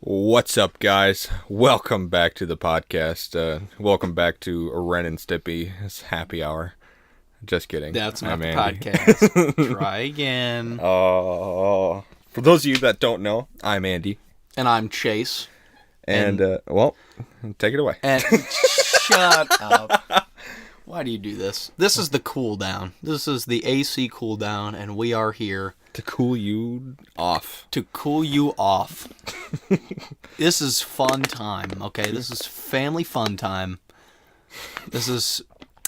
What's up, guys? Welcome back to the podcast. Welcome back to Ren and Stippy's happy hour. Just kidding. That's not I'm the Andy. podcast. Try again. For those of you that don't know, I'm Andy. And I'm Chase. And well, take it away. And shut up. Why do you do this? This is the cool down. This is the AC cool down, and we are here To cool you off. to cool you off. This is fun time, okay? This is family fun time. This is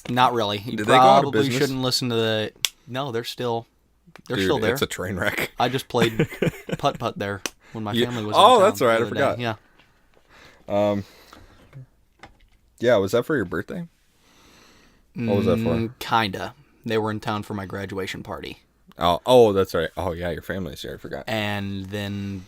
not really. You Did they go out of probably business? shouldn't listen to the. No, they're still Dude, still there. It's a train wreck. I just played putt-putt there when my family was in Oh, town that's right, the I other forgot. day. Yeah. Yeah, was that for your birthday? What was that for? Kinda. They were in town for my graduation party. Oh, that's right. Oh, yeah, your family's here. I forgot. And then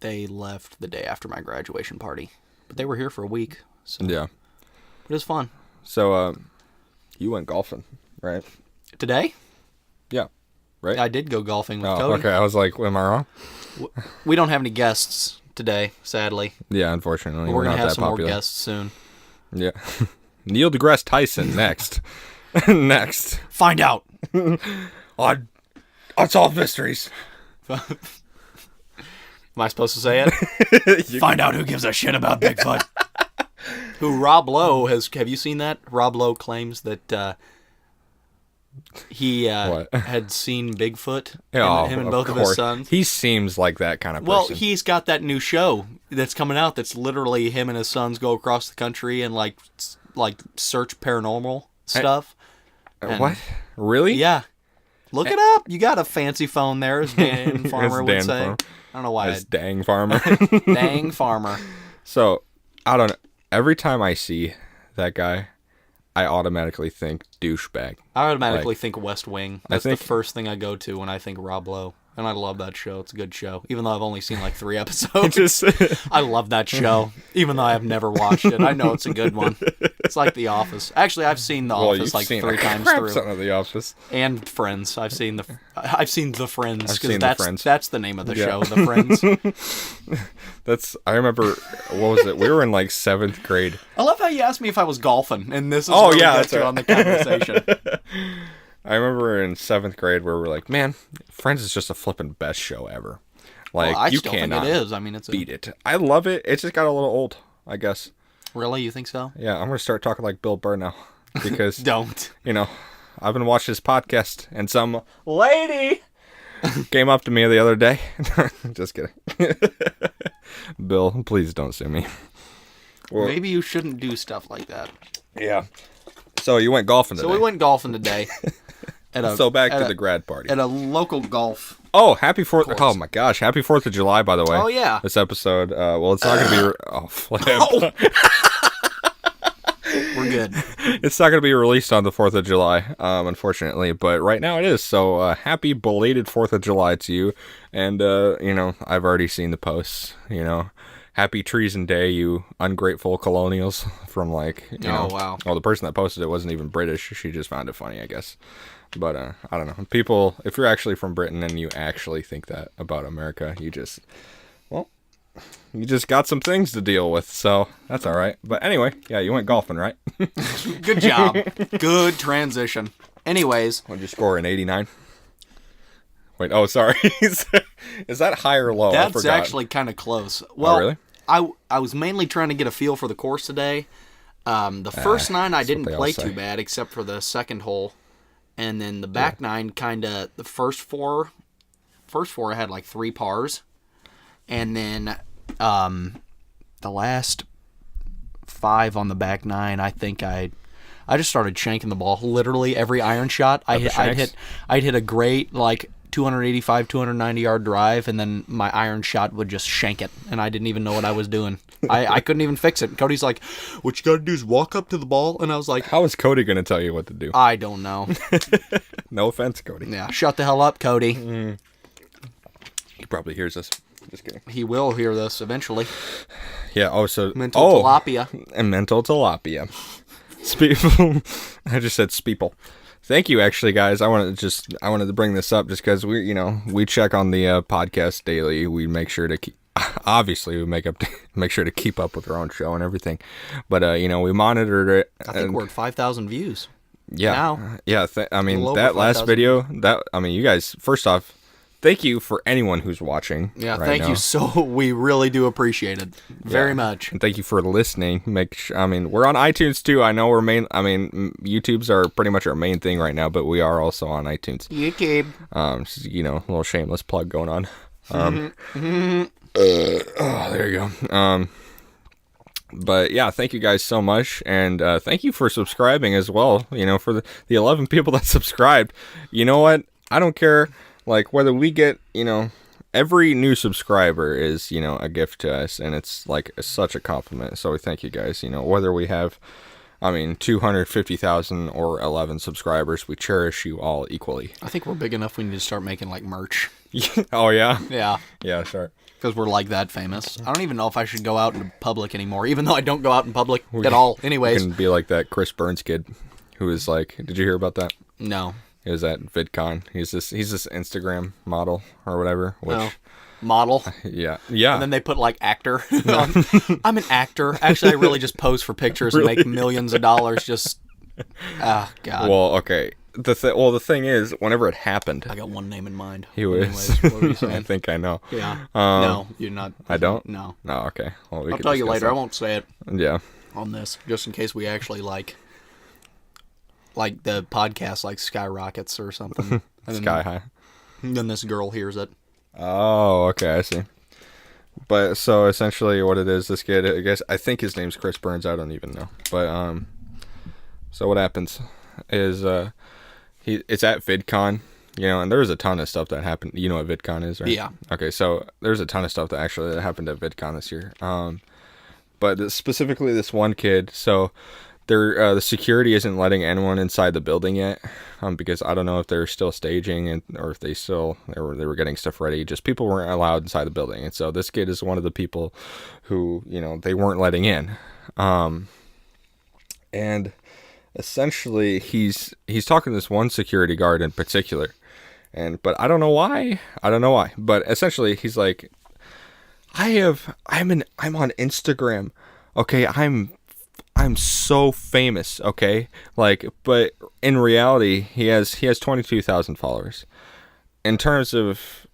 they left the day after my graduation party. But they were here for a week. So Yeah. it was fun. So, you went golfing, right? Today, Yeah. Right? I did go golfing with Oh, Cody. okay. I was like, am I wrong? We don't have any guests today, sadly. Yeah, unfortunately. We're going not to have that some popular. more guests soon. Yeah. Neil deGrasse Tyson next. Next. Find out. On Unsolved Mysteries. Am I supposed to say it? Find out who gives a shit about Bigfoot. Who Rob Lowe has. Have you seen that? Rob Lowe claims that he What? had seen Bigfoot. Oh, Him and of both of his course. sons. He seems like that kind of person. Well, he's got that new show that's coming out that's literally him and his sons go across the country and like search paranormal stuff. And- What? Really? Yeah. Look it up. You got a fancy phone there, as Dan Farmer As would Dan say. Farmer. I don't know why. As dang farmer. Dang Farmer. So, I don't know. Every time I see that guy, I automatically think douchebag. I automatically think West Wing. That's think- the first thing I go to when I think Rob Lowe. And I love that show. It's a good show. Even though I've only seen like 3 episodes. Just I love that show. Even though I have never watched it. I know it's a good one. It's like The Office. Actually, I've seen The Office you've like seen 3 a times crap through. ton of The Office. And Friends. I've seen the Friends I've seen because The Friends. that's the name of the Yeah. show, The Friends. I remember, what was it? We were in like 7th grade. I love how you asked me if I was golfing, and this is Oh, where we yeah, get that's to right. on the conversation. I remember in 7th grade where we're like, man, Friends is just a flipping best show ever. Like, Well, I you still think cannot it is. I mean, it's beat it. I love it. It just got a little old, I guess. Really, you think so? Yeah, I'm going to start talking like Bill Burr now. Because, Don't. you know, I've been watching his podcast, and some lady came up to me the other day. Just kidding. Bill, please don't sue me. Well, Maybe you shouldn't do stuff like that. yeah. So you went golfing today. So we went golfing today. So back to the grad party. at a local golf. Oh, happy 4th. Oh my gosh, happy 4th of July, by the way. Oh, yeah. This episode, well, it's not going to be. Oh, flip. We're good. It's not going to be released on the 4th of July, unfortunately, but right now it is. So happy belated 4th of July to you. And, you know, I've already seen the posts, you know. Happy Treason Day, you ungrateful colonials from, like, you know. Wow. Well, the person that posted it wasn't even British. She just found it funny, I guess. But, I don't know. People, if you're actually from Britain and you actually think that about America, you just got some things to deal with, so that's all right. But anyway, yeah, you went golfing, right? Good job. Good transition. Anyways, What'd you score, an 89? Wait, oh, sorry. Is that high or low? I that's forgot. actually kind of close. Well, really? I was mainly trying to get a feel for the course today. The first 9 I didn't they all play say. too bad, except for the second hole. And then the back 9 kind of, the first four I had like 3 pars. And then the last 5 on the back 9, I think I just started shanking the ball. Literally every iron shot I'd hit a great like 285, 290 yard drive, and then my iron shot would just shank it, and I didn't even know what I was doing. I couldn't even fix it. Cody's like, "What you got to do is walk up to the ball," and I was like, How is Cody going to tell you what to do? "I don't know." No offense, Cody. Yeah, shut the hell up, Cody. He probably hears us. Just kidding. He will hear this eventually. Yeah, oh, so... Mental oh, tilapia. And mental tilapia. I just said speeple. Thank you, actually, guys. I wanted to bring this up just because we check on the podcast daily. We make sure to keep obviously we make sure to keep up with our own show and everything. But we monitored it. I think we're at 5,000 views. Yeah, Now. yeah. I mean, little over that last 5,000. video. You guys. First off, thank you for anyone who's watching. Yeah, right thank now. you. So we really do appreciate it very Yeah. much. And thank you for listening. We're on iTunes too. I know YouTube's are pretty much our main thing right now, but we are also on iTunes. YouTube. A little shameless plug going on. There you go. But yeah, thank you guys so much, and thank you for subscribing as well. For the 11 people that subscribed. You know what? I don't care. Like whether we get, every new subscriber is, a gift to us, and it's like such a compliment. So we thank you guys. Whether we have, 250,000 or 11 subscribers, we cherish you all equally. I think we're big enough we need to start making like merch. Oh yeah, Yeah. yeah, sure. Because we're like that famous. I don't even know if I should go out in public anymore, even though I don't go out in public at all. Anyways. Can be like that Chris Burns kid, who is like, did you hear about that? No. He was at VidCon. He's this Instagram model or whatever. Which, No. Model. yeah. And then they put like actor on. I'm an actor. Actually, I really just pose for pictures and make millions of dollars. Just, oh God. Well, okay. The thing is, whenever it happened, I got one name in mind. he was. Anyways, what were you I saying? think I know. Yeah. No, you're not. I don't. No. No. Okay. Well, we I'll could tell you discuss later. that. I won't say it Yeah. on this, just in case we actually like the podcast like skyrockets or something. And Sky high. Then this girl hears it. Oh, okay. I see. But so essentially, what it is, this kid, I think his name's Chris Burns. I don't even know. But so what happens is it's at VidCon, and there's a ton of stuff that happened. You know what VidCon is, right? Yeah. Okay, so there's a ton of stuff that happened at VidCon this year. But specifically this one kid, so the security isn't letting anyone inside the building yet, because I don't know if they're still staging or if they were getting stuff ready. Just people weren't allowed inside the building, and so this kid is one of the people who they weren't letting in, and essentially he's talking to this one security guard in particular, but I don't know why. But essentially he's like, I'm on Instagram, okay, I'm so famous, okay? But in reality, he has 22,000 followers. In terms of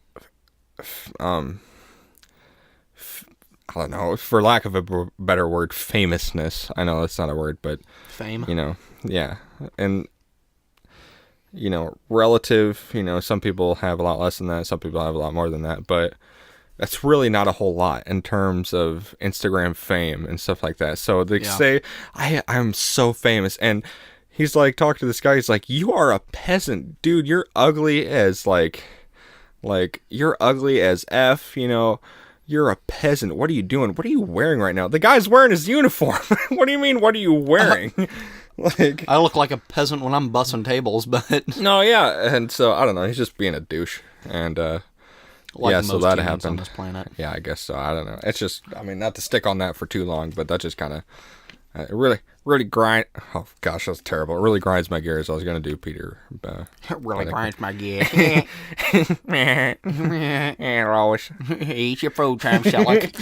I don't know, for lack of a better word, famousness. I know that's not a word, but Fame. yeah. And relative, some people have a lot less than that, some people have a lot more than that, but that's really not a whole lot in terms of Instagram fame and stuff like that. So they say, I'm so famous. And he's like, talking to this guy. He's like, you are a peasant, dude. You're ugly as like you're ugly as F, you're a peasant. What are you doing? What are you wearing right now? The guy's wearing his uniform. What do you mean? What are you wearing? I look like a peasant when I'm bussing tables, but no, yeah. And so I don't know. He's just being a douche. And, like so most that humans happened on this planet. Yeah, I guess so. I don't know. It's just, not to stick on that for too long, but that just kind of, it really grind. Oh gosh, that's terrible. It really grinds my gears. I was gonna do Peter. It really grinds my gears. Always. Eat your food time, Sherlock.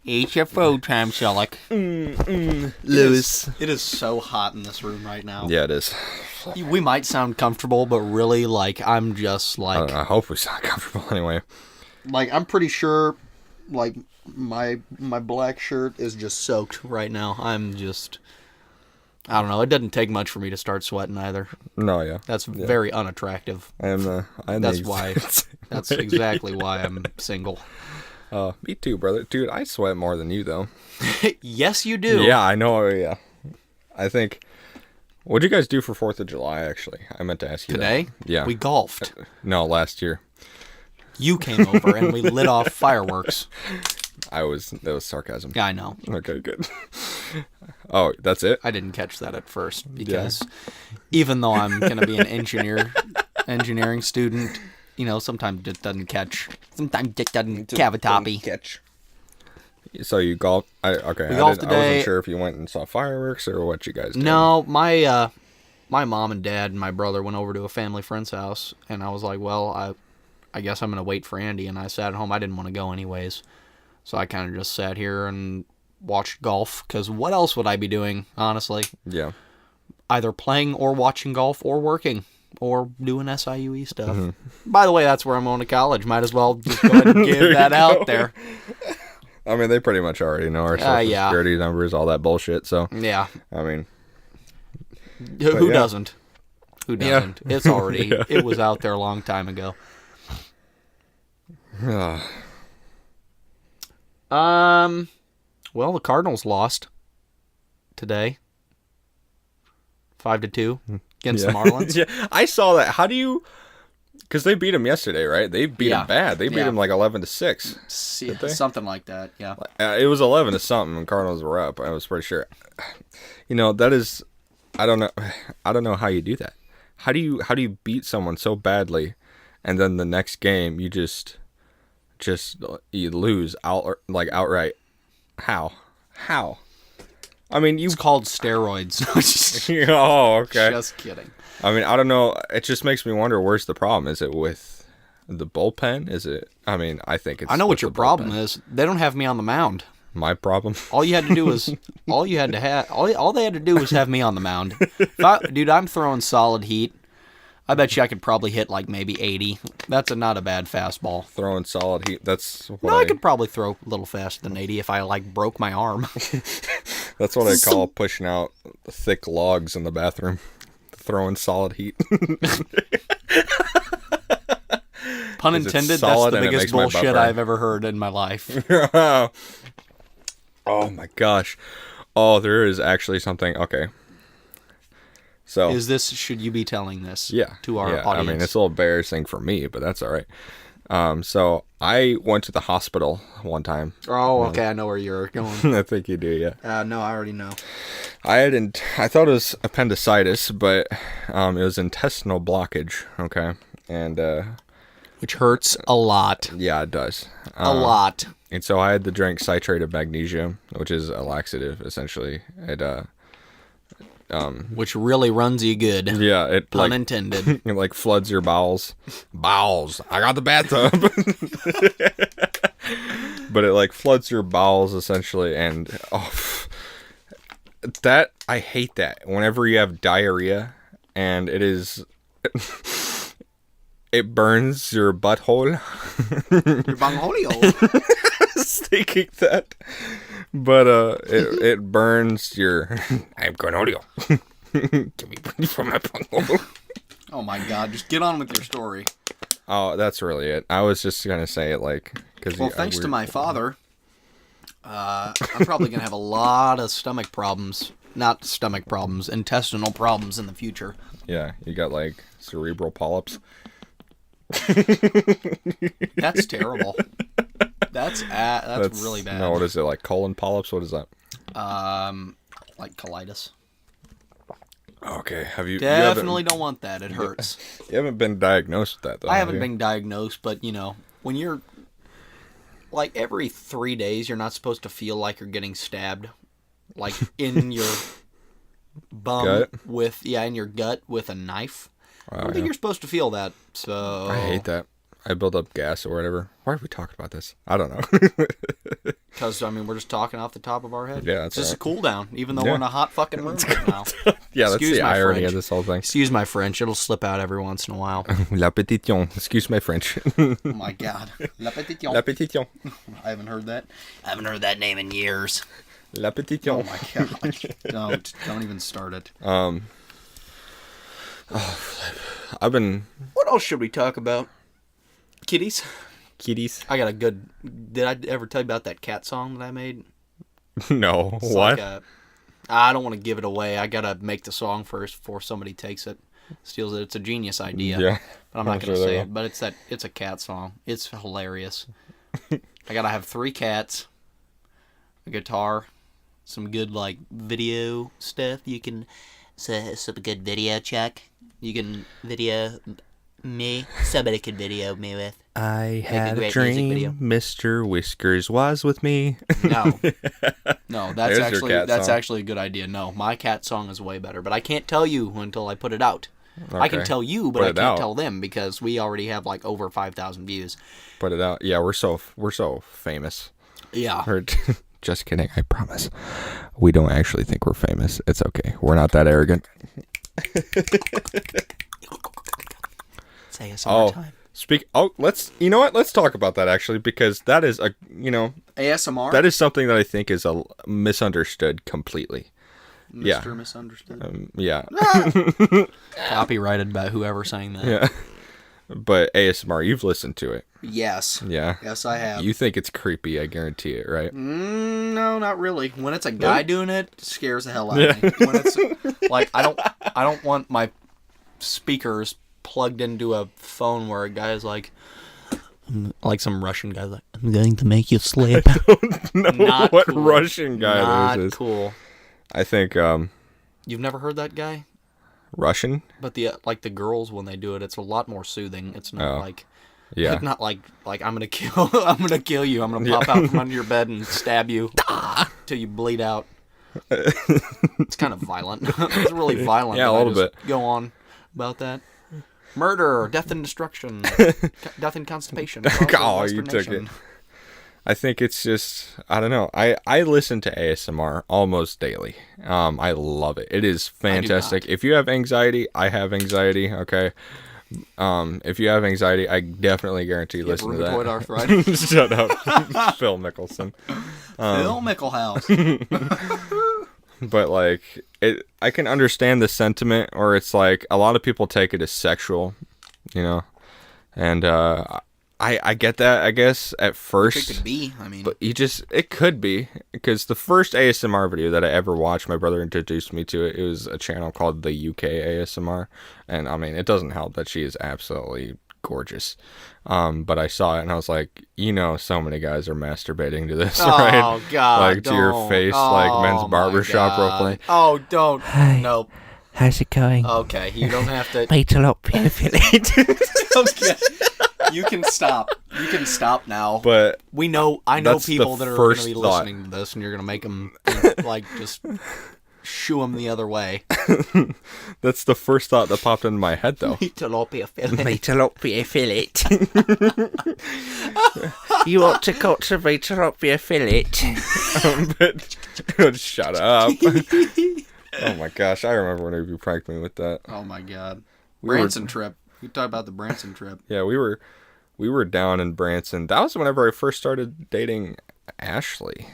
Eat your food time, Sherlock. Lewis. It is so hot in this room right now. Yeah, it is. We might sound comfortable, but really, I'm just like... I hope we sound comfortable anyway. I'm pretty sure, my black shirt is just soaked right now. I'm just... I don't know. It doesn't take much for me to start sweating either. No, yeah. That's very unattractive. That's why. That's exactly why I'm single. Me too, brother. Dude, I sweat more than you, though. Yes, you do. Yeah, I know. Yeah. I think... What'd you guys do for 4th of July, actually? I meant to ask you Today? that. Yeah. We golfed. No, last year. You came over and we lit off fireworks. That was sarcasm. Yeah, I know. Okay, good. Oh, that's it? I didn't catch that at first because even though I'm going to be an engineering student, sometimes it doesn't catch. Sometimes it doesn't cavatopy. Catch. So you golfed? We golfed I today. wasn't sure if you went and saw fireworks or what you guys did. No, my mom and dad and my brother went over to a family friend's house, and I was like, well, I guess I'm going to wait for Andy, and I sat at home. I didn't want to go anyways. So I kind of just sat here and watched golf, because what else would I be doing, honestly? Yeah. Either playing or watching golf or working or doing SIUE stuff. By the way, that's where I'm going to college. Might as well just go ahead and give that out there. I mean, they pretty much already know our social security numbers, all that bullshit. So, yeah. I mean, who doesn't? Who doesn't? Yeah. It's already, it was out there a long time ago. Well, the Cardinals lost today. 5-2 against the Marlins. Yeah, I saw that. How do you? Because they beat them yesterday, right? They beat them bad. They beat them like 11-6. Something like that. Yeah. It was 11 to something, and Cardinals were up. I was pretty sure. You know, that is. I don't know. I don't know how you do that. How do you beat someone so badly, and then the next game you just you lose outright? How? I mean, It's called steroids. Oh, okay. Just kidding. I mean, I don't know. It just makes me wonder, where's the problem? Is it with the bullpen? Is it? I mean, I think it's. I know what your problem bullpen. is. They don't have me on the mound. My problem. All you had to do was all they had to do was have me on the mound. Dude, I'm throwing solid heat. I bet you I could probably hit like maybe 80. That's not a bad fastball. Throwing solid heat. That's what No, I could probably throw a little faster than 80 if I like broke my arm. That's what I call pushing out thick logs in the bathroom. Throwing solid heat. Pun intended. That's the biggest bullshit I've ever heard in my life. Oh my gosh. Oh, there is actually something. Okay. So should you be telling this to our audience? I mean, it's a little embarrassing for me, but that's all right. So I went to the hospital one time. Oh, okay. I know where you're going. I think you do, yeah. No, I already know. I thought it was appendicitis, but it was intestinal blockage, okay? And which hurts a lot. Yeah, it does. A lot. And so I had to drink citrate of magnesium, which is a laxative, essentially. It which really runs you good. Yeah, it pun intended. It like floods your bowels. Bowels. I got the bathtub. But it like floods your bowels essentially, and that I hate that. Whenever you have diarrhea, and it is. It burns your butthole. Your bungholio. I was thinking that. But it burns your... I'm cornholio. Give me from my bunghole. Oh my god, just get on with your story. Oh, that's really it. I was just going to say it like... Well, thanks to my father, I'm probably going to have a lot of stomach problems. Not stomach problems, intestinal problems in the future. Yeah, you got like cerebral polyps. That's terrible. That's really bad. No, what is it, like colon polyps? What is that? Like colitis. Okay, have you definitely don't want that? It hurts. You haven't been diagnosed with that though. I haven't been diagnosed, but you know, when you're like every 3 days, you're not supposed to feel like you're getting stabbed, like in your bum in your gut with a knife. I don't think you're supposed to feel that, so... I hate that. I build up gas or whatever. Why are we talking about this? I don't know. Because, I mean, we're just talking off the top of our head. Yeah, it's just a cool down, even though we're in a hot fucking room right now. Yeah, that's the irony of this whole thing. Excuse my French. It'll slip out every once in a while. La petition. Excuse my French. Oh, my God. La petition. La petition. I haven't heard that. I haven't heard that name in years. La petition. Oh, my God. Don't even start it. I've been... What else should we talk about? Kitties? Kitties? I got a good... Did I ever tell you about that cat song that I made? No. It's what? I don't want to give it away. I got to make the song first before somebody takes it, steals it. It's a genius idea. Yeah. But I'm not going to say it. But it's a cat song. It's hilarious. I got to have 3 cats, a guitar, some good, like, video stuff. You can... some good video check. You can video me. Somebody could video me with. I had a dream. Mr. Whiskers was with me. No, that's actually a good idea. No, my cat song is way better, but I can't tell you until I put it out. I can Okay. tell you, but Put I it can't out. tell them because we already have like over 5,000 views. Put it out. Yeah, we're so famous. Yeah. Or, just kidding. I promise. We don't actually think we're famous. It's okay. We're not that arrogant. It's ASMR Oh, time. let's. You know what? Let's talk about that actually, because that is a. ASMR? That is something that I think is a misunderstood completely. Mr. Yeah. Misunderstood. Yeah. Copyrighted by whoever saying that. Yeah. But ASMR, you've listened to it. Yes. Yeah. Yes, I have. You think it's creepy, I guarantee it, right? No, not really. When it's a guy doing it, it scares the hell out of me. When it's like I don't want my speakers plugged into a phone where a guy's like some Russian guy's like, I'm going to make you sleep. No, Not what cool. Russian guy Not this is. cool. I think You've never heard that guy? Russian? But the girls when they do it, it's a lot more soothing. It's not Oh. like Yeah. not like I'm gonna kill you. I'm gonna pop out from under your bed and stab you till you bleed out. It's kind of violent. It's really violent. Yeah, a but I little just Go on about that. Murder, death and destruction, death and constipation. Oh, you took it. I think it's just, I don't know. I listen to ASMR almost daily. I love it. It is fantastic. If you have anxiety, I have anxiety. Okay. If you have anxiety, I definitely guarantee listen to that. Rheumatoid arthritis. Shut up, Phil Mickelson. Phil Mickelhouse. But like I can understand the sentiment, or it's like a lot of people take it as sexual, and I get that, I guess, at It first. could be. I mean, But it could be, because the first ASMR video that I ever watched, my brother introduced me to it. It was a channel called the UK ASMR, and I mean, it doesn't help that she is absolutely gorgeous. But I saw it and I was like, so many guys are masturbating to this, right? Oh God! Like to your face, like men's barbershop role play. Oh, don't. Hey. Nope. How's it going? Okay, you don't have to. Beetalopia affiliate. Okay. You can stop. You can stop now. But I know that's the people that are going to first be thought. listening to this, and you're going to make them just shoo them the other way. that's the first thought that popped into my head, though. Tilapia fillet. Beetalopia affiliate. You ought to cut to Beetalopia affiliate. But shut up. Oh my gosh, I remember when you pranked me with that. Oh my God. were- Branson trip. You talk about the Branson trip. Yeah, we were down in Branson. That was whenever I first started dating Ashley.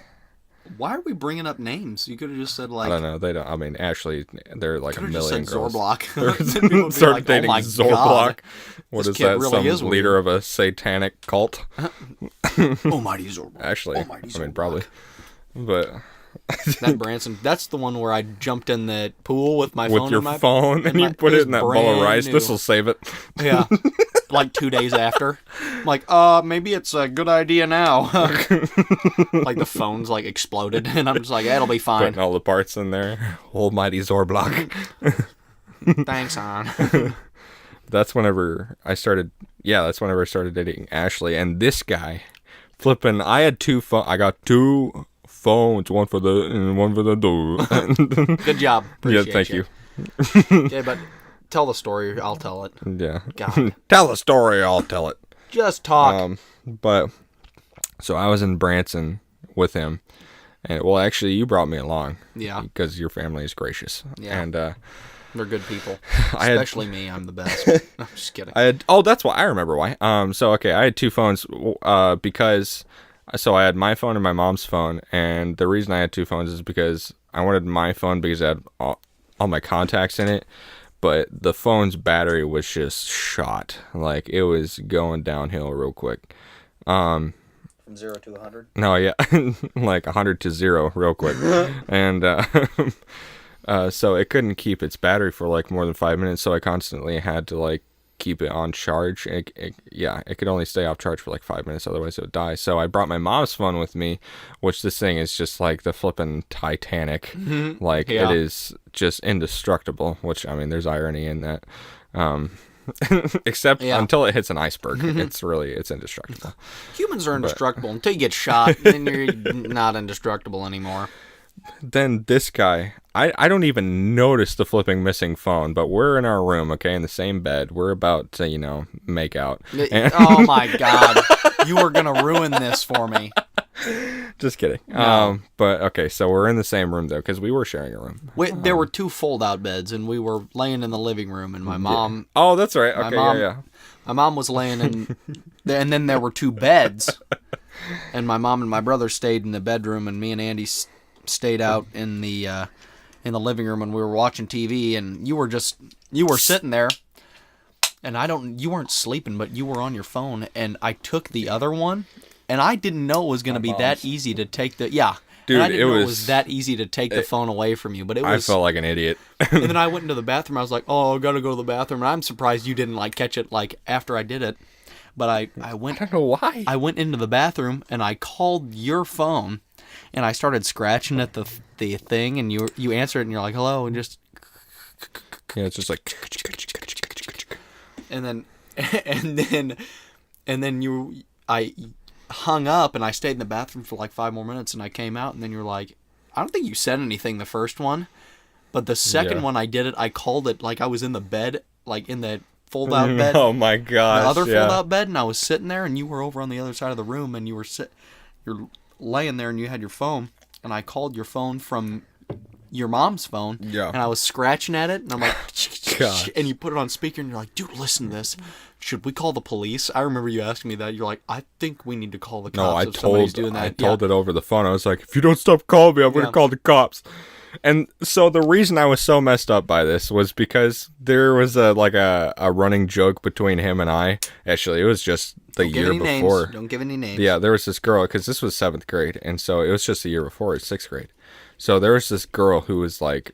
Why are we bringing up names? You could have just said I don't know. They don't. I mean, Ashley. They're like a could have just million said girls. Zorblock. Then people would be Started like, oh dating my Zorblock. God. What This is kid that? really Some is leader weird. of a satanic cult? Almighty Zorblock. Actually, Almighty I mean Zorblock. probably. But That Branson. That's the one where I jumped in the pool with my with phone your in my phone and you put it in that bowl of rice, this will save it. Yeah. Like 2 days after. I'm like, maybe it's a good idea now. Like the phone's like exploded and I'm just like, it'll be fine. Putting all the parts in there. Almighty Zorblock. Thanks, hon. That's whenever I started. Yeah, that's whenever I started dating Ashley. And this guy, flipping. I had I got two phones, one for the and one for the door. Good job. Yeah, Appreciate thank you. Okay, but tell the story. I'll tell it. Yeah. God. Tell the story, I'll tell it. Just talk. But so I was in Branson with him, and well, actually, you brought me along. Yeah. Because your family is gracious. Yeah. And They're good people. I had- Especially me. I'm the best. I'm just kidding. I had. Oh, that's why I remember why. So okay, I had two phones. Because so I had my phone and my mom's phone, and the reason I had two phones is because I wanted my phone because it had all my contacts in it. But the phone's battery was just shot. Like, it was going downhill real quick. From 0 to 100. No, yeah. Like 100 to 0 real quick. And so it couldn't keep its battery for like more than 5 minutes. So I constantly had to like keep it on charge. It could only stay off charge for like 5 minutes. Otherwise it would die. So I brought my mom's phone with me, which this thing is just like the flippin' Titanic. Like, Yeah. it is just indestructible, which, I mean, there's irony in that. Except Yeah. until it hits an iceberg. It's indestructible. Humans are indestructible until you get shot, then you're not indestructible anymore. then this guy, I don't even notice the flipping missing phone, but we're in our room, okay, in the same bed. We're about to, make out. And- Oh my God, you were gonna ruin this for me. Just kidding. No. But okay, so we're in the same room though, because we were sharing a room. There were 2 fold-out beds, and we were laying in the living room, and my mom, Oh, that's right. Okay, mom- yeah. my mom was laying in, and then there were 2 beds, and my mom and my brother stayed in the bedroom, and me and Andy stayed out in the living room, and we were watching TV, and you were sitting there, and you weren't sleeping, but you were on your phone, and I took the other one, and I didn't know it was going to be that easy to take the Dude, and I didn't know it was- was that easy to take the phone away from you, but it I was. felt like an idiot. And then I went into the bathroom. I was like, "Oh, I gotta go to the bathroom." And I'm surprised you didn't catch it after I did it. But I went. I don't know why. I went into the bathroom and I called your phone, and I started scratching at the thing, and you answered it, and you're like, "Hello," and just Yeah, it's just like. and then I hung up, and I stayed in the bathroom for like 5 more minutes, and I came out, and then you're like, I don't think you said anything the first one, but the second Yeah. one I did it, I called it like I was in the bed, like in the fold-out bed. Oh my gosh. The other yeah. fold-out bed, and I was sitting there, and you were over on the other side of the room, and you're laying there, and you had your phone, and I called your phone from your mom's phone, Yeah. and I was scratching at it, and I'm like, God. and you put it on speaker, and you're like, dude, listen to this. Should we call the police? I remember you asking me that. You're like, I think we need to call the cops No, I if somebody's told doing that. I told it over the phone. I was like, if you don't stop calling me, I'm Yeah. gonna call the cops. And so the reason I was so messed up by this was because there was a running joke between him and I. Actually, it was just the Don't give year any names. before. Don't give any names. Yeah, there was this girl, because this was 7th grade, and so it was just the year before, it's 6th grade. So there was this girl who was like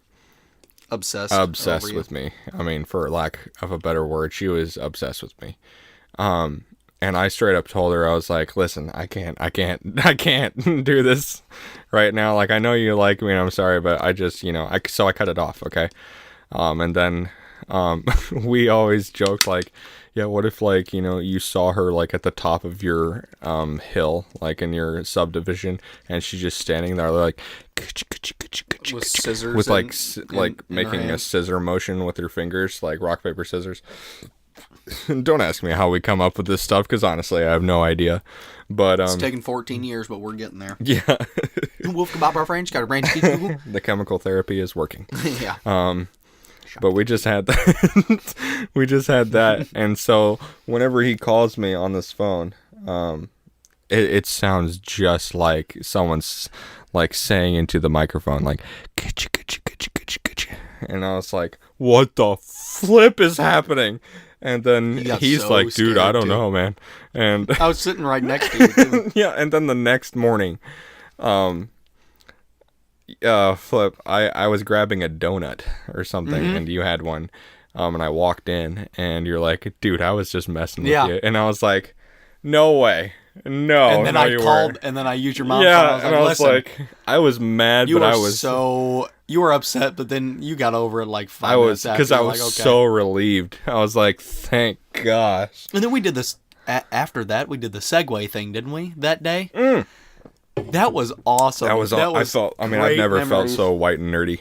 Obsessed obsessed over you. with me. I mean, for lack of a better word, she was obsessed with me. And I straight up told her, I was like, listen, I can't do this right now. Like, I know you like me and I'm sorry, but I just, so I cut it off. Okay. And then, we always joked like, yeah, what if you saw her like at the top of your, hill, like in your subdivision, and she's just standing there like, With scissors with like, in her making a hand. scissor motion with her fingers, like rock, paper, scissors. Don't ask me how we come up with this stuff, because honestly, I have no idea. But It's taken 14 years, but we're getting there. yeah, Wolf kebab our French, got a brain speak Google. the chemical therapy is working. Yeah. But we just had that. We just had that, and so whenever he calls me on this phone, it sounds just like someone's like saying into the microphone, like, "Kitcha, kitcha, kitcha, kitcha, kitcha." And I was like, what the flip is happening? And then He got he's so like, dude, I scared, don't too. know, man. And I was sitting right next to you, too. yeah, and then the next morning, Flip, I was grabbing a donut or something, Mm-hmm. and you had one, and I walked in, and you're like, dude, I was just messing with Yeah. you, and I was like, no way, no, And then no, I you called, weren't. and then I used your mom's Yeah, phone. I was and like, I was listen, like, I was mad, you but were I was you were upset, but then you got over it like 5 I was minutes after. because I You're was like, okay. so relieved. I was like, thank gosh. And then we did this, after that, we did the Segway thing, didn't we, that day? That was awesome. That was all. I felt. I mean, I've great never felt memories. so white and nerdy.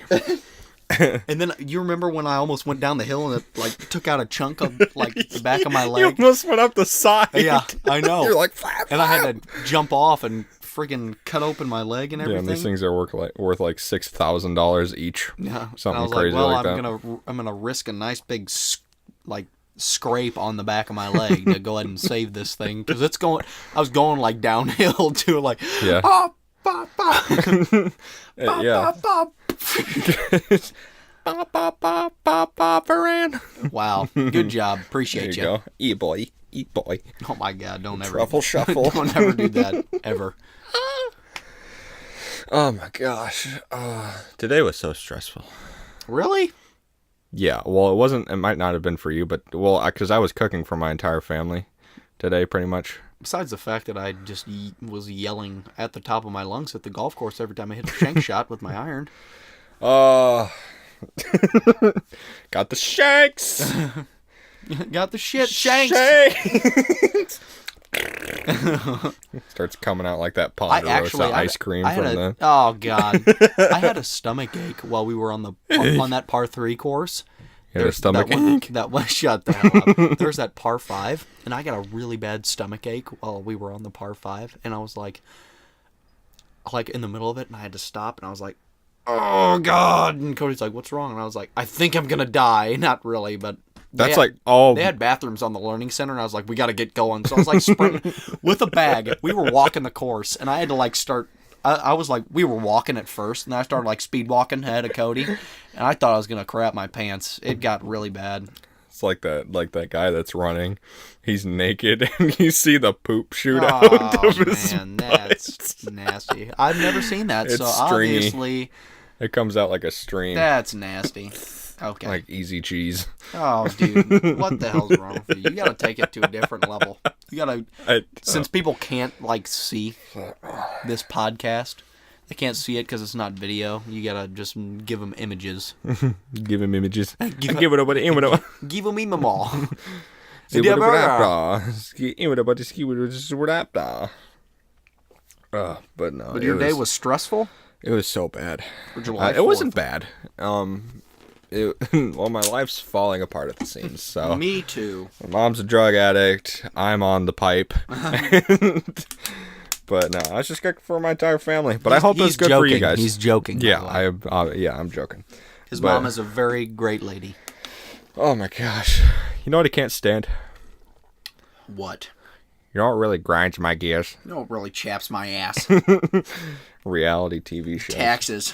And then you remember when I almost went down the hill and it like took out a chunk of like the back of my You leg? almost went up the side. Yeah, I know. You're like, flap, And I had to jump off and freaking cut open my leg and yeah, everything. and these things are worth like $6,000 each. Yeah, Something and I was crazy like, well, like that. I'm gonna risk a nice big scrape on the back of my leg to go ahead and save this thing because it's going. I was going like downhill to like Yeah. "Ah, bah, bah, bah, Yeah. bah, bah." Ba, ba, ba, ba, ba, Varan. Wow, good job, There appreciate you go. Eat boy. Eat boy. Oh my God, don't ever Truffle shuffle. don't ever do that ever. Oh my gosh. Today was so stressful. Really? Yeah. Well, it wasn't. It might not have been for you, but because I was cooking for my entire family today, pretty much. Besides the fact that I just was yelling at the top of my lungs at the golf course every time I hit a shank shot with my iron. Got the shanks. Got the shit shanks. Shanks. Starts coming out like that Ponderosa ice cream from the. Oh God, I had a stomach ache while we were on that par 3 course. You had a stomach ache? That one, shut the hell up. There's that par 5, and I got a really bad stomach ache while we were on the par 5, and I was like in the middle of it, and I had to stop, and I was like, oh God, and Cody's like, what's wrong? And I was like, I think I'm gonna die. Not really, but That's like all. they had bathrooms on the learning center, and I was like, we got to get going. So I was like sprinting with a bag. We were walking the course, and I had to like start. I was like, we were walking at first, and I started like speed walking ahead of Cody, and I thought I was gonna crap my pants. It got really bad. It's like that guy that's running. He's naked, and you see the poop shoot out Oh of his man, butt. that's nasty. I've never seen that, It's so stringy. obviously It comes out like a stream, that's nasty. Okay. like easy cheese. Oh, dude, what the hell's wrong with you? You gotta take it to a different level. You gotta, since people can't like see this podcast, they can't see it because it's not video. You gotta just give them images. Give him images. Give Give it up, give it up. Give them them all. Give it up. Give it up, give it up. But no. But your day was stressful? It was so bad. For July It wasn't 4th. bad. Well, my life's falling apart at the seams. So Me too. my mom's a drug addict. I'm on the pipe. But no, I was just good for my entire family. But I hope it's good for you guys. He's joking. by Yeah, the way. I'm joking. His but- mom is a very great lady. Oh my gosh. You know what I can't stand? What? You know what really grinds my gears? You know what really chaps my ass? Reality TV shows. Taxes.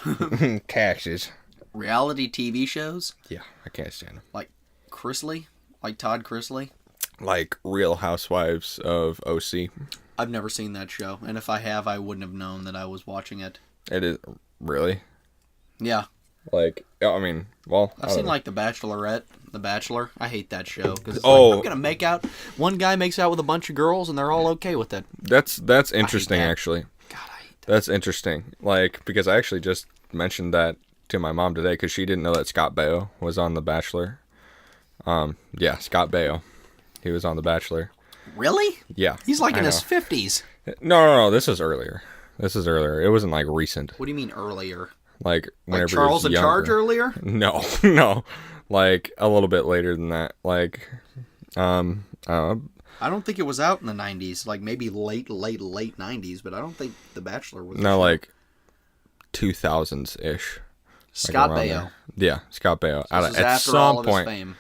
Taxes. Reality TV shows? Yeah, I can't stand them. Like Chrisley? Like Todd Chrisley? Like Real Housewives of OC. I've never seen that show, and if I have, I wouldn't have known that I was watching it. It is really Yeah. like I mean, well, I I've don't seen know. like The Bachelorette, The Bachelor. I hate that show because Oh. I'm gonna make out. One guy makes out with a bunch of girls, and they're all okay with it. That's interesting that. actually. God, I hate that. That's interesting. Like because I actually just mentioned that to my mom today because she didn't know that Scott Baio was on The Bachelor. Yeah, Scott Baio. He was on The Bachelor. Really? Yeah. He's like I in know. his 50s. No. This is earlier. It wasn't like recent. What do you mean earlier? Like whenever Like he Charles was in younger. Charge earlier? No. Like a little bit later than that. Like, I don't know. I don't think it was out in the 90s. Like maybe late 90s, but I don't think The Bachelor was. No, like 2000s ish. Scott Baio. Yeah, Scott Baio. This is At after some all of point, his fame.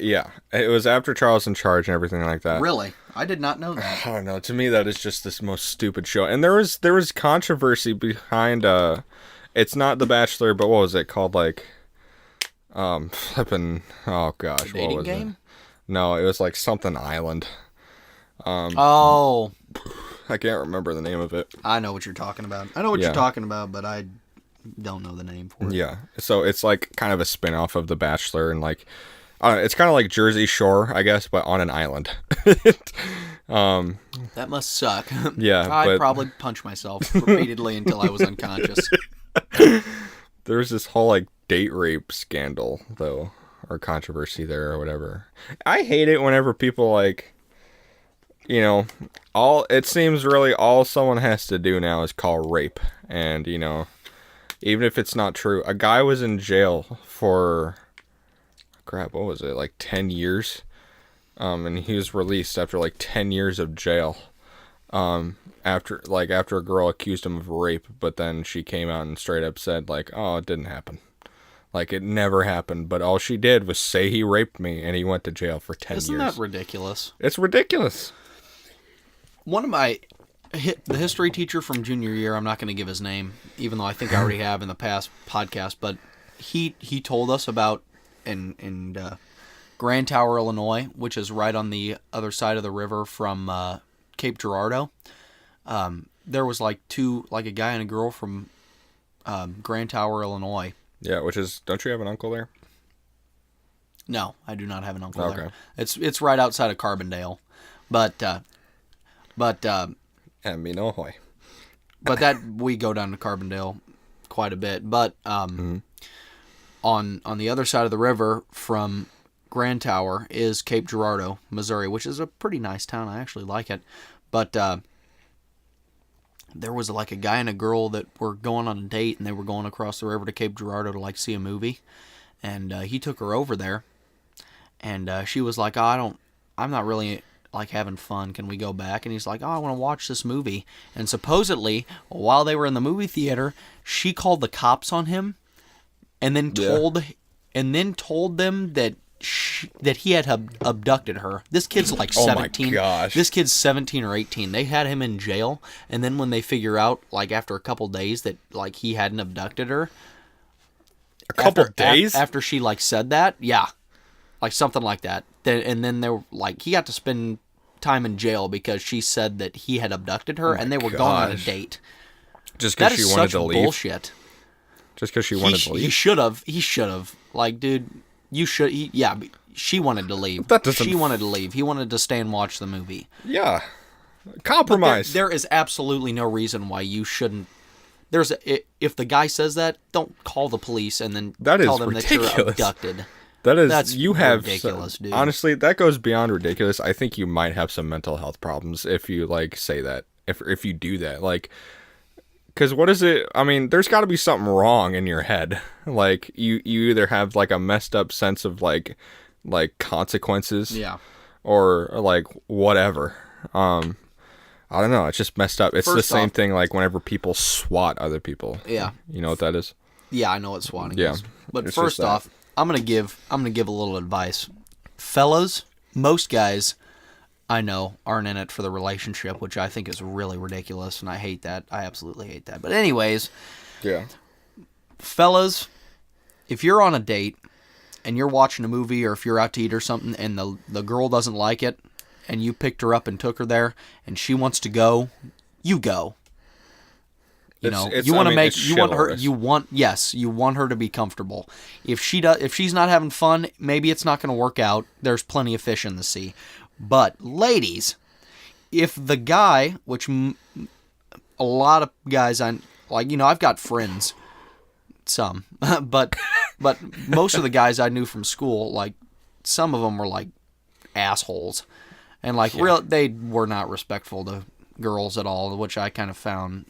Yeah, it was after Charles in Charge and everything like that. Really? I did not know that. I don't know. To me, that is just this most stupid show. And there was controversy behind. It's not The Bachelor, but what was it called? Like, flipping. Oh gosh, what Dating was game? it? No, it was like something Island. Oh, I can't remember the name of it. I know what you're talking about. I know what Yeah. you're talking about, but I don't know the name for it. Yeah, so it's like kind of a spin-off of The Bachelor, and like, it's kind of like Jersey Shore, I guess, but on an island. That must suck. Yeah, I'd but- probably punch myself repeatedly until I was unconscious. There was this whole like date rape scandal though, or controversy there or whatever. I hate it whenever people like, you know, it seems really all someone has to do now is call rape, and you know, even if it's not true. A guy was in jail for crap, what was it, like 10 years? And he was released after like 10 years of jail. After a girl accused him of rape, but then she came out and straight up said like, "Oh, it didn't happen. Like it never happened, but all she did was say he raped me," and he went to jail for 10 Isn't years. that ridiculous? It's ridiculous. One of the history teacher from junior year, I'm not going to give his name, even though I think I already have in the past podcast, but he told us about in Grand Tower, Illinois, which is right on the other side of the river from Cape Girardeau. There was like a guy and a girl from Grand Tower, Illinois. Yeah, don't you have an uncle there? No, I do not have an uncle Okay. there. It's right outside of Carbondale, but And me no hoy. but that we go down to Carbondale quite a bit. But on the other side of the river from Grand Tower is Cape Girardeau, Missouri, which is a pretty nice town. I actually like it. But there was like a guy and a girl that were going on a date, and they were going across the river to Cape Girardeau to like see a movie. And he took her over there, and she was like, "Oh, I'm not really like having fun. Can we go back?" And he's like, "Oh, I want to watch this movie." And supposedly, while they were in the movie theater, she called the cops on him, and then told them that that he had abducted her. This kid's like 17. Oh my gosh. This kid's 17 or 18. They had him in jail, and then when they figure out, like after a couple days, that like he hadn't abducted her. A couple days after she like said that, yeah, like something like that. Then they were like, he got to spend time in jail because she said that he had abducted her, and they were going on a date. just That because is she wanted such to leave. bullshit. Just because she wanted to He leave. should have. He should have. Like, dude, you should. Yeah, she wanted to leave. That doesn't- She wanted to leave. He wanted to stay and watch the movie. Yeah, compromise. There is absolutely no reason why you shouldn't. If the guy says that, don't call the police and then That is tell them that you're ridiculous. abducted. That is, That's you have ridiculous, dude. Honestly, that goes beyond ridiculous. I think you might have some mental health problems if you like say that. If you do that, like, because what is it? I mean, there's got to be something wrong in your head. Like you either have like a messed up sense of like consequences, Yeah. or like whatever. I don't know. It's just messed up. It's the First same off- thing like whenever people swat other people. Yeah. You know what that is? Yeah, I know what swatting Yeah, is. But it's first just that. off, I'm gonna give a little advice. Fellas, most guys I know aren't in it for the relationship, which I think is really ridiculous, and I hate that. I absolutely hate that. But anyways, Yeah. fellas, if you're on a date and you're watching a movie, or if you're out to eat or something, and the girl doesn't like it, and you picked her up and took her there, and she wants to go, you go. You know, It's- you want I to mean, make it's you want her chivalrous. you want her to be comfortable. If she's not having fun, maybe it's not going to work out. There's plenty of fish in the sea. But ladies, if the guy, which a lot of guys I like, you know, I've got friends, some, but most of the guys I knew from school, like some of them were like assholes, and like they were not respectful to girls at all, which I kind of found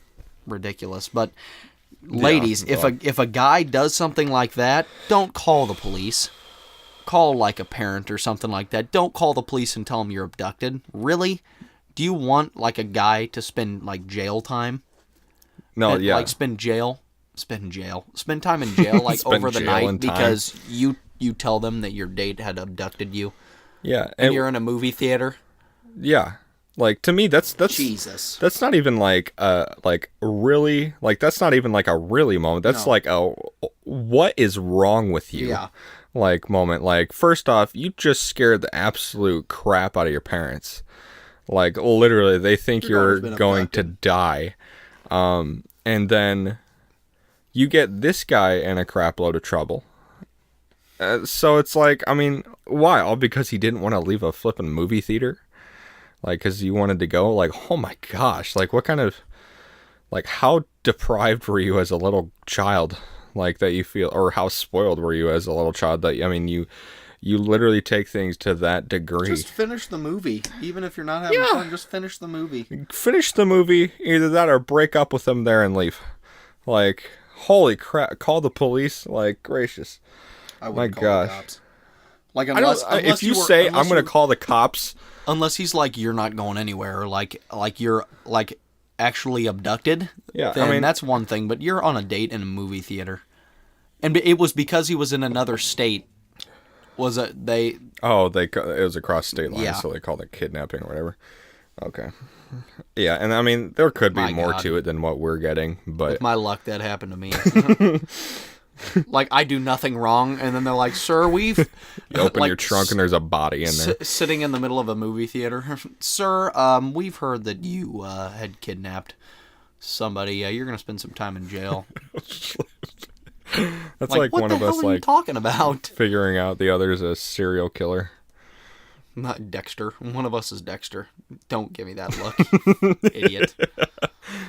ridiculous. But ladies, if a guy does something like that, don't call the police. Call like a parent or something like that. Don't call the police and tell them you're abducted. Really? Do you want like a guy to spend like jail time? No, And, yeah. Like spend time in jail like Spend over the jail night and time. because you tell them that your date had abducted you Yeah. and you're in a movie theater. Yeah. Like to me that's Jesus. that's not even like really, like that's not even like a really moment. That's No. like a what is wrong with you? Yeah. Like moment. Like first off, you just scared the absolute crap out of your parents. Like literally they think Your you're daughter's been going to abducted. die. And then you get this guy in a crap load of trouble. So it's like, I mean, why? All because he didn't want to leave a flipping movie theater? Like, because you wanted to go? Like, oh my gosh. Like, what kind of, like, how deprived were you as a little child? Like, that you feel, or how spoiled were you as a little child that, I mean, you literally take things to that degree. Just finish the movie. Even if you're not having fun, just finish the movie. Finish the movie, either that or break up with them there and leave. Like, holy crap. Call the police. Like, gracious. I wouldn't wouldn't call call the the gosh. cops. Like I don't, if you say, I'm going to call the cops. unless he's like you're not going anywhere, or like you're like actually abducted. Yeah, I then mean- that's one thing. But you're on a date in a movie theater, and it was because he was in another state. Was it they? Oh, it was across state lines, Yeah. so they called it kidnapping or whatever. Okay. Yeah, and I mean, there could be My more God. to it than what we're getting, but With my luck, that happened to me. Like I do nothing wrong, and then they're like, "Sir, we've you open like, your trunk and there's a body in there. sitting in the middle of a movie theater, sir. We've heard that you had kidnapped somebody. You're gonna spend some time in jail." That's like what one the of hell us are you like talking about? figuring out the other's a serial killer. Not Dexter. One of us is Dexter. Don't give me that look, idiot.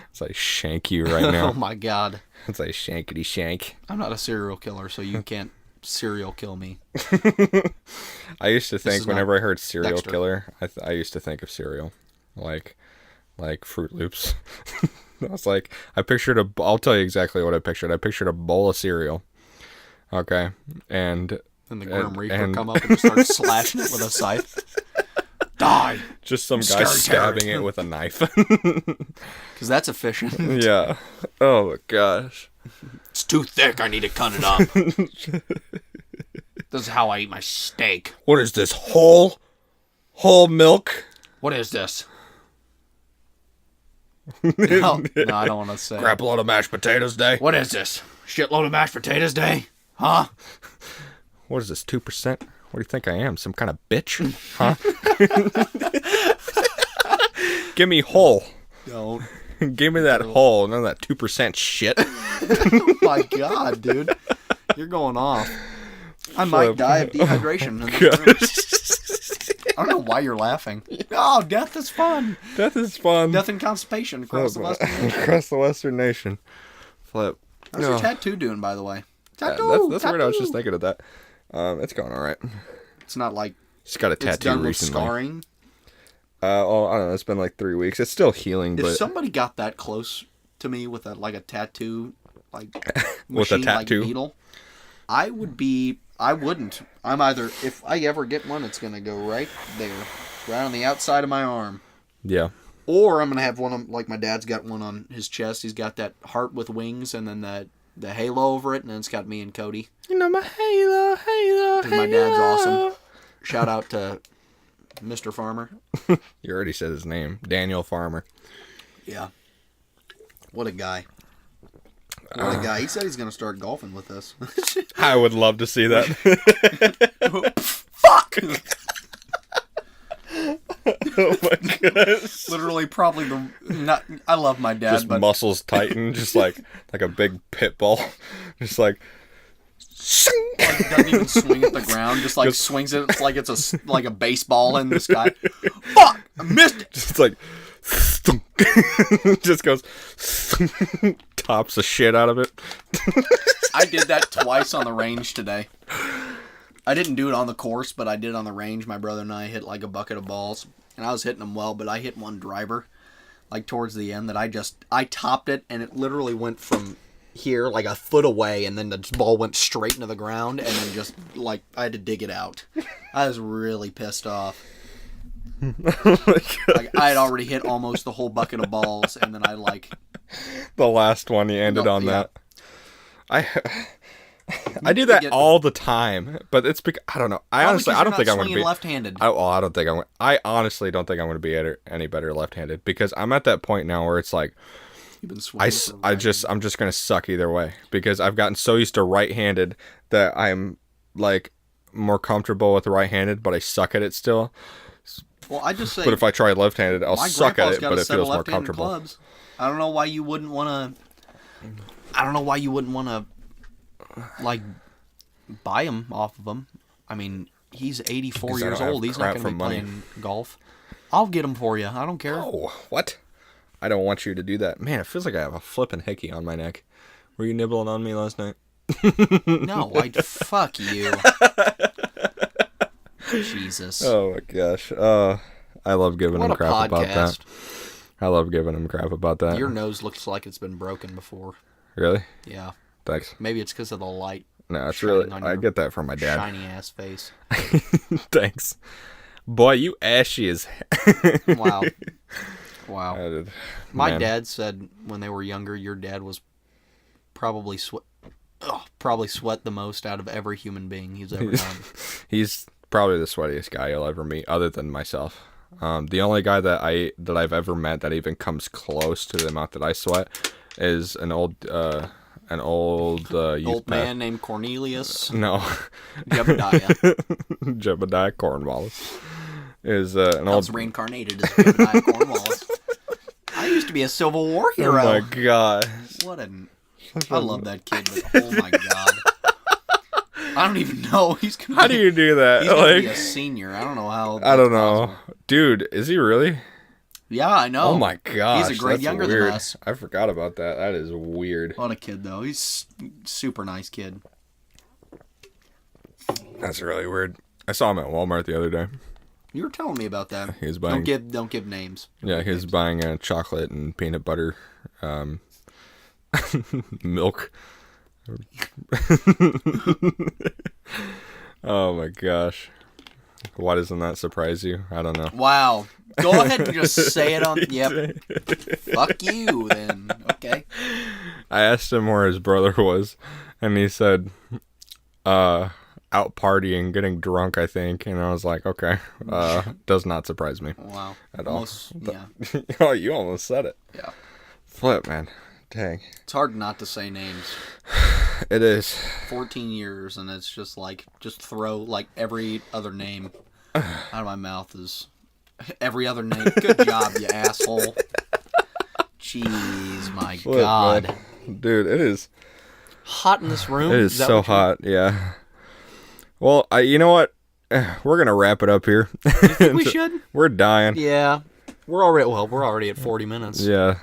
It's like shank you right Oh now. my God. It's like shankety shank. I'm not a serial killer, so you can't serial kill me. I used to think is not whenever I heard serial Dexter. killer, I used to think of cereal, like Fruit Loops. I was like, I'll tell you exactly what I pictured. I pictured a bowl of cereal. Okay, and And the Grim Reaper and- come up and just start slashing it with a scythe. Die! just some guy Scary stabbing terror. it with a knife. Because that's efficient. Yeah. Oh my gosh. It's too thick. I need to cut it up. This is how I eat my steak. What is this, whole milk? What is this? No, I don't want to say. Crap load of mashed potatoes day. What is this? Shitload of mashed potatoes day? Huh? What is this, 2%? What do you think I am, some kind of bitch? Huh? Give me whole. Don't. Give me that whole, none of that 2% shit. Oh my god, dude. You're going off. I might die of dehydration in this room. I don't know why you're laughing. Oh, death is fun. Death is fun. Death and constipation across the Western nation. Across the Western nation. Flip. How's your No. tattoo doing, by the way? Yeah, Tattoo! that's weird. I was just thinking of that. It's going all right. It's not like Just got a it's tattoo done with recently. scarring. I don't know. It's been like 3 weeks. It's still healing, If but somebody got that close to me with a tattoo, like With a machine, tattoo? like needle, I wouldn't. I'm either, if I ever get one, it's gonna go right there, right on the outside of my arm, yeah. or I'm gonna have one of, like my dad's got one on his chest. He's got that heart with wings, and then the halo over it, and then it's got me and Cody. You know my halo. 'Cause my dad's awesome. Shout out to Mr. Farmer. You already said his name, Daniel Farmer. Yeah. What a guy. What a guy. He said he's going to start golfing with us. I would love to see that. Fuck! Oh my gosh. Literally, probably I love my dad, Just but muscles tighten, just like a big pit bull. Just like. like, doesn't even swing at the ground. Just like swings it like it's like a baseball in the sky. Fuck! I missed it! Just like. Just goes. Tops the shit out of it. I did that twice on the range today. I didn't do it on the course, but I did it on the range. My brother and I hit like a bucket of balls, and I was hitting them well, but I hit one driver, like towards the end, that I topped it, and it literally went from here like a foot away, and then the ball went straight into the ground, and then just like I had to dig it out. I was really pissed off. Oh my God. Like I had already hit almost the whole bucket of balls, and then I The last one, you ended on yeah. that. I do that all the time, but it's because I don't know. I honestly don't think I'm going to be left-handed. I don't think I honestly don't think I'm going to be any better left-handed, because I'm at that point now where it's like You've been swinging for I'm just going to suck either way, because I've gotten so used to right-handed that I'm like more comfortable with right-handed, but I suck at it still. Well, I just say. But if I try left-handed, I'll My suck at grandpa's it, got but a it set feels of more left-handed comfortable. clubs. I don't know why you wouldn't want to. Like, buy him off of him. I mean, he's 84 Because I years don't have old. He's not crap going to for be money. playing golf. I'll get him for you. I don't care. Oh, what? I don't want you to do that. Man, it feels like I have a flippin' hickey on my neck. Were you nibbling on me last night? No, I'd fuck you. Jesus. Oh my gosh. I love giving What him a crap about that. podcast. I love giving him crap about that. Your nose looks like it's been broken before. Really? Yeah. Thanks. Maybe it's because of the light No, it's shining really. on I your get that from my dad. shiny ass face. Thanks. Boy, you ashy as. Wow. Wow. Man. My dad said when they were younger, your dad was probably sweat the most out of every human being he's ever known. He's probably the sweatiest guy you'll ever meet, other than myself. The only guy that I've ever met that even comes close to the amount that I sweat is an old youth Old path- man named Cornelius No, Jebediah. Jebediah Cornwallis is an I was old. reincarnated as Jebediah Cornwallis. I used to be a Civil War Oh hero. my god! What an... I love that kid, but oh my god. I don't even know. He's gonna How do you do that? He's gonna be a Like, senior. I don't know how. I don't that's know, possible. dude. Is he really? Yeah, I know. Oh my gosh, He's a grade that's younger weird. than us. I forgot about that. That is weird. What a kid, though. He's super nice kid. That's really weird. I saw him at Walmart the other day. You were telling me about that. He was buying. Don't give names. Yeah, he was buying chocolate and peanut butter, milk. Oh my gosh. Why doesn't that surprise you? I don't know. Wow. Go ahead and just say it on. Yep. Fuck you, then. Okay. I asked him where his brother was, and he said, out partying, getting drunk, I think. And I was like, okay, does not surprise me Wow. at all. Yeah. Oh, you almost said it. Yeah. Flip, man. Dang. It's hard not to say names. It is. 14 years, and it's just like, just throw like every other name out of my mouth is every other name. Good job, you asshole. Jeez, my Flip, God. man. Dude, it is. Hot in this room? It is that so what you're- hot, yeah. Well, you know what? We're gonna wrap it up here. We should? We're dying. Yeah. We're already at 40 minutes. Yeah.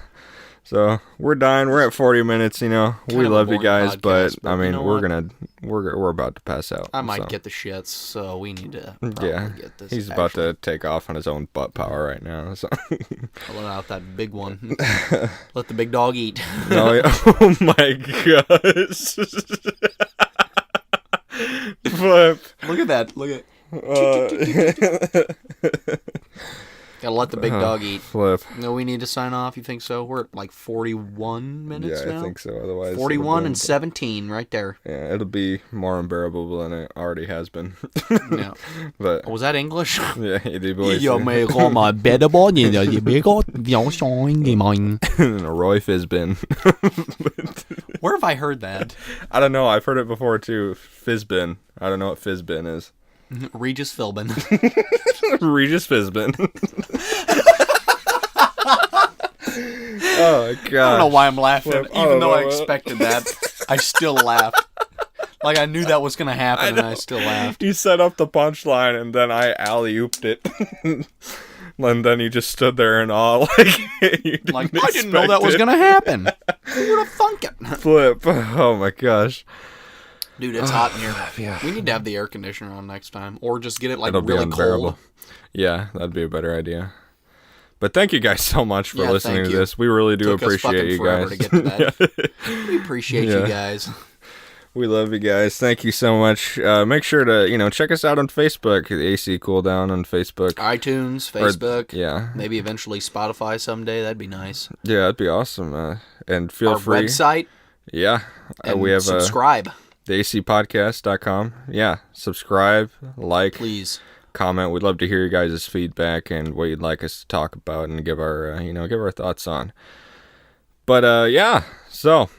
So we're dying. We're at 40 minutes. You know, we Kind of a love you boring guys, podcast, but I but mean, you know we're what? about to pass out. I might so. get the shits, so we need to probably Yeah, get this. he's about to take off on his own butt power right now. So. Pull out that big one. Let the big dog eat. No, oh my gosh. Flip. Look at that. Look at. Gotta let the big dog eat. Flip. No, we need to sign off. You think so? We're at like 41 minutes Yeah, now. I think so. Otherwise, 41 it'll and be- 17 right there. Yeah, it'll be more unbearable than it already has been. Yeah. But Was that English? yeah, du bois. may komma bädda barn i det. Jag blir gott. Jag sa ingenting. Roy Fizbin. Where have I heard that? I don't know. I've heard it before too. Fizbin. I don't know what Fizbin is. Regis Philbin. Regis Fizbin. Oh I don't know god. why I'm laughing. Flip. Even though I know. expected that, I still laughed. Like I knew that was gonna happen, and I still laughed. You set up the punchline and then I alley-ooped it. And then you just stood there in awe like you didn't Like I didn't know that expect was it. gonna happen. Who would have thunk it? Flip. Oh my gosh. Dude, it's hot in here. Yeah. We need to have the air conditioner on next time, or just get it like It'll be really unbearable. cold. Yeah, that'd be a better idea. But thank you guys so much for Yeah, listening thank to you. this. We really do Took us appreciate fucking you forever guys. to get to that. We appreciate you Yeah. guys. We love you guys. Thank you so much. Make sure to, check us out on Facebook, the AC Cooldown on Facebook. iTunes, Or- Facebook, yeah. maybe eventually Spotify someday. That'd be nice. Yeah, that'd be awesome. And feel Our free. website. Yeah. And we have subscribe, theacpodcast.com. Yeah. Subscribe, like, please. comment. We'd love to hear your guys' feedback and what you'd like us to talk about and give our, give our thoughts on. But, yeah. So,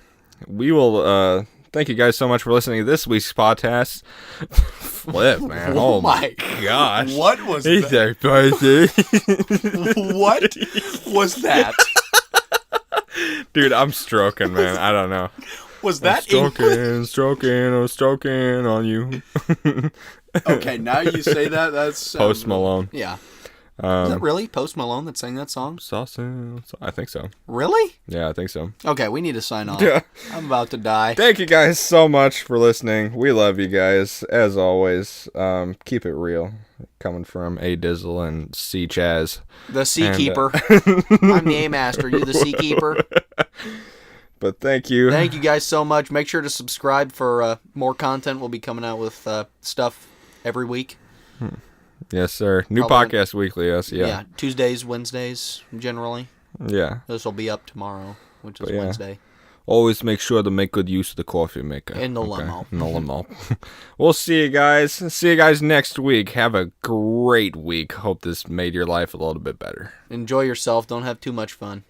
we will, thank you guys so much for listening to this week's podcast. Flip, man. Oh my gosh. What was Hey that? there, buddy. What was that? Dude, I'm stroking, man. I don't know. Was that English? stroking on you. Okay, now you say that. That's Post Malone. Yeah. Is that really Post Malone that sang that song? I think so. Really? Yeah, I think so. Okay, we need to sign off. Yeah. I'm about to die. Thank you guys so much for listening. We love you guys, as always. Keep it real. Coming from A Dizzle and C Chaz. The Seakeeper. I'm the A Master. You the Seakeeper. But thank you. Thank you guys so much. Make sure to subscribe for more content. We'll be coming out with stuff every week. Yes, sir. New Probably- podcast weekly, yes. Yeah. Tuesdays, Wednesdays, generally. Yeah. This will be up tomorrow, which is But yeah. Wednesday. Always make sure to make good use of the coffee maker. In the limo. In the limo. We'll see you guys. See you guys next week. Have a great week. Hope this made your life a little bit better. Enjoy yourself. Don't have too much fun.